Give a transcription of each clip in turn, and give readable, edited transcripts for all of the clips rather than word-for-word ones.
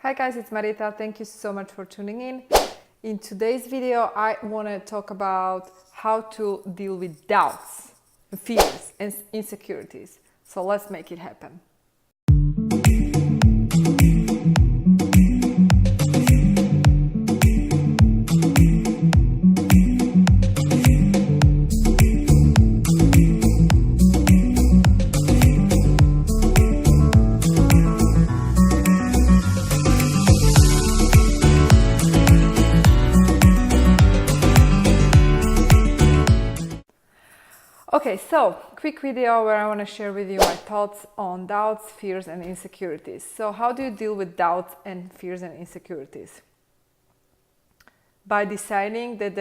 Hi guys, it's Marieta. Thank you so much for tuning in. In today's video, I want to talk about how to deal with doubts, fears, and insecurities. So let's make it happen. Okay, so quick video where I want to share with you my thoughts on doubts, fears, and insecurities. So how do you deal with doubts and fears and insecurities? By deciding that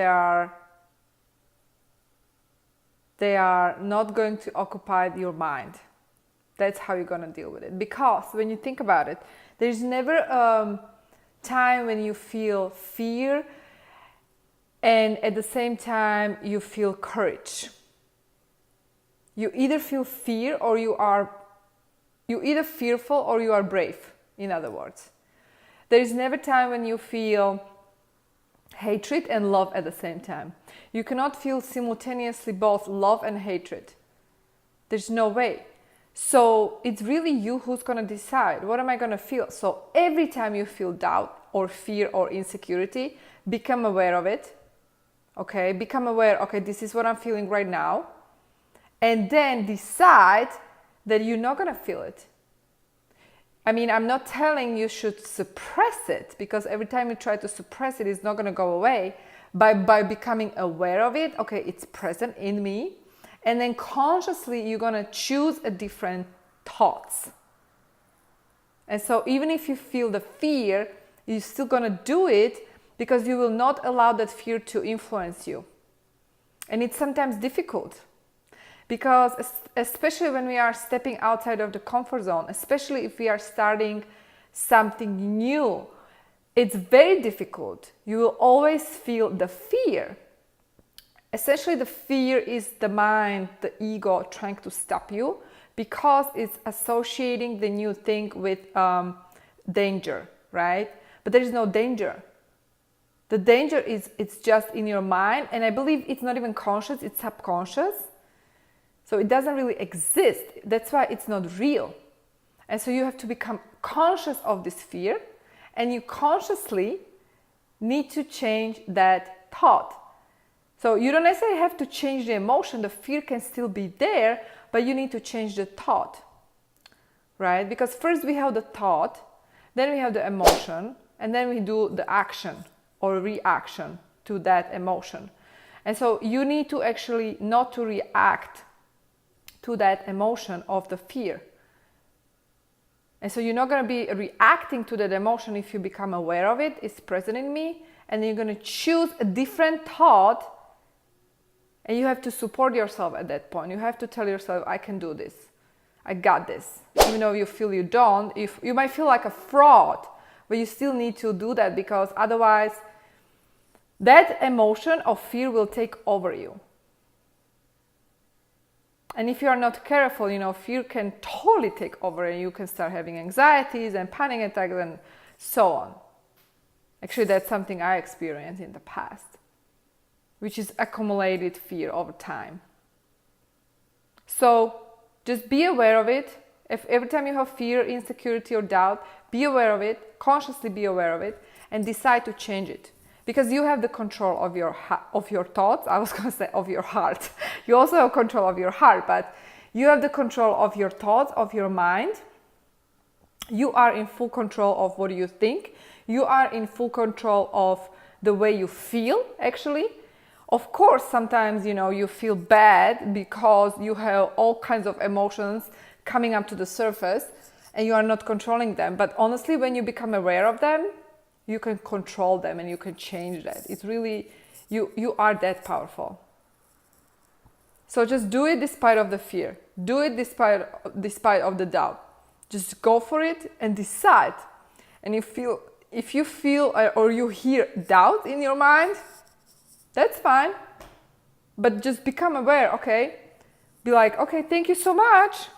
they are not going to occupy your mind. That's how you're going to deal with it. Because when you think about it, there's never a time when you feel fear and at the same time you feel courage. You either feel fear or you either fearful or you are brave, in other words. There is never time when you feel hatred and love at the same time. You cannot feel simultaneously both love and hatred. There's no way. So it's really you who's going to decide, what am I going to feel? So every time you feel doubt or fear or insecurity, become aware of it. Okay, become aware, okay, this is what I'm feeling right now. And then decide that you're not going to feel it. I mean, I'm not telling you should suppress it, because every time you try to suppress it, it's not going to go away. By becoming aware of it, okay, it's present in me. And then consciously, you're going to choose a different thoughts. And so even if you feel the fear, you're still going to do it because you will not allow that fear to influence you. And it's sometimes difficult. Because especially when we are stepping outside of the comfort zone, especially if we are starting something new, it's very difficult. You will always feel the fear. Essentially, the fear is the mind, the ego trying to stop you because it's associating the new thing with danger, right? But there is no danger. The danger is it's just in your mind, and I believe it's not even conscious, it's subconscious. So it doesn't really exist. That's why it's not real. And so you have to become conscious of this fear, and you consciously need to change that thought. So you don't necessarily have to change the emotion. The fear can still be there, but you need to change the thought, right? Because first we have the thought, then we have the emotion, and then we do the action or reaction to that emotion. And so you need to actually not to react to that emotion of the fear. And so you're not going to be reacting to that emotion if you become aware of it, it's present in me, and then you're going to choose a different thought, and you have to support yourself at that point. You have to tell yourself, I can do this. I got this. Even though you feel you don't, if you might feel like a fraud, but you still need to do that, because otherwise that emotion of fear will take over you. And if you are not careful, fear can totally take over and you can start having anxieties and panic attacks and so on. Actually, that's something I experienced in the past, which is accumulated fear over time. So just be aware of it. If every time you have fear, insecurity, or doubt, be aware of it, consciously be aware of it, and decide to change it. Because you have the control of your thoughts. I was going to say of your heart. You also have control of your heart, but you have the control of your thoughts, of your mind. You are in full control of what you think. You are in full control of the way you feel, actually. Of course, sometimes, you feel bad because you have all kinds of emotions coming up to the surface and you are not controlling them. But honestly, when you become aware of them, you can control them and you can change that. It's really, you are that powerful. So just do it despite of the fear. Do it despite of the doubt. Just go for it and decide. And if you feel or you hear doubt in your mind, that's fine. But just become aware, okay? Be like, okay, thank you so much.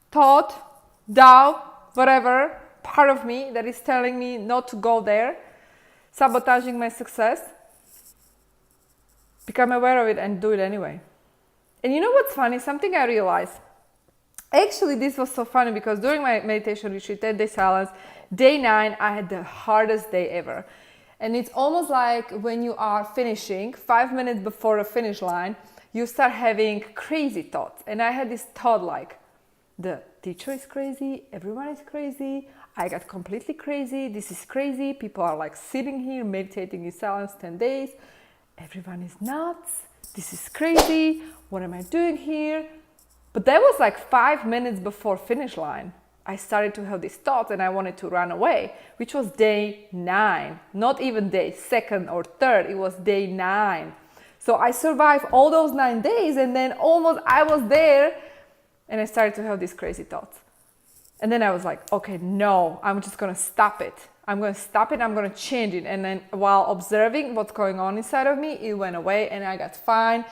Thought, doubt, whatever. part of me that is telling me not to go there, sabotaging my success, become aware of it and do it anyway. And you know what's funny? Something I realized. Actually, this was so funny because during my meditation retreat, 10-day silence, day 9, I had the hardest day ever. And it's almost like when you are finishing, 5 minutes before the finish line, you start having crazy thoughts. And I had this thought like, the teacher is crazy, everyone is crazy, I got completely crazy, this is crazy, people are like sitting here meditating in silence 10 days, everyone is nuts, this is crazy, what am I doing here? But that was like 5 minutes before finish line. I started to have these thoughts and I wanted to run away, which was day 9, not even day 2nd or 3rd, it was day 9. So I survived all those 9 days and then almost I was there and I started to have these crazy thoughts. And then I was like, okay, no, I'm just gonna stop it. I'm gonna stop it, I'm gonna change it. And then while observing what's going on inside of me, it went away and I got fine.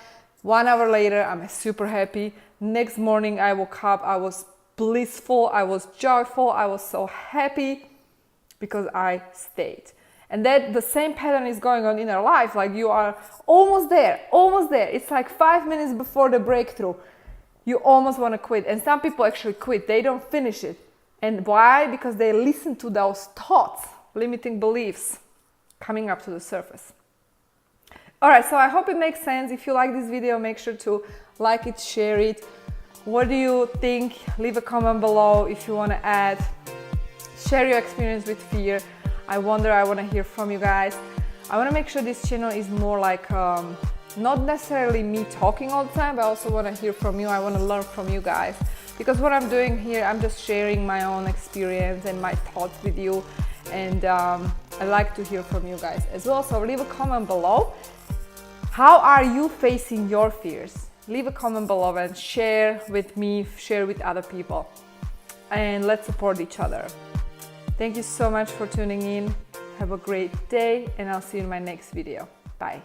1 hour later, I'm super happy. Next morning, I woke up, I was blissful, I was joyful, I was so happy because I stayed. And that the same pattern is going on in our life. Like you are almost there, almost there. It's like 5 minutes before the breakthrough. You almost want to quit. And some people actually quit. They don't finish it. And why? Because they listen to those thoughts, limiting beliefs coming up to the surface. All right, so I hope it makes sense. If you like this video, make sure to like it, share it. What do you think? Leave a comment below if you want to add. Share your experience with fear. I want to hear from you guys. I want to make sure this channel is more like not necessarily me talking all the time, but I also want to hear from you. I want to learn from you guys, because what I'm doing here, I'm just sharing my own experience and my thoughts with you, and I like to hear from you guys as well. So leave a comment below. How are you facing your fears? Leave a comment below and share with me, share with other people, and let's support each other. Thank you so much for tuning in. Have a great day, and I'll see you in my next video. Bye.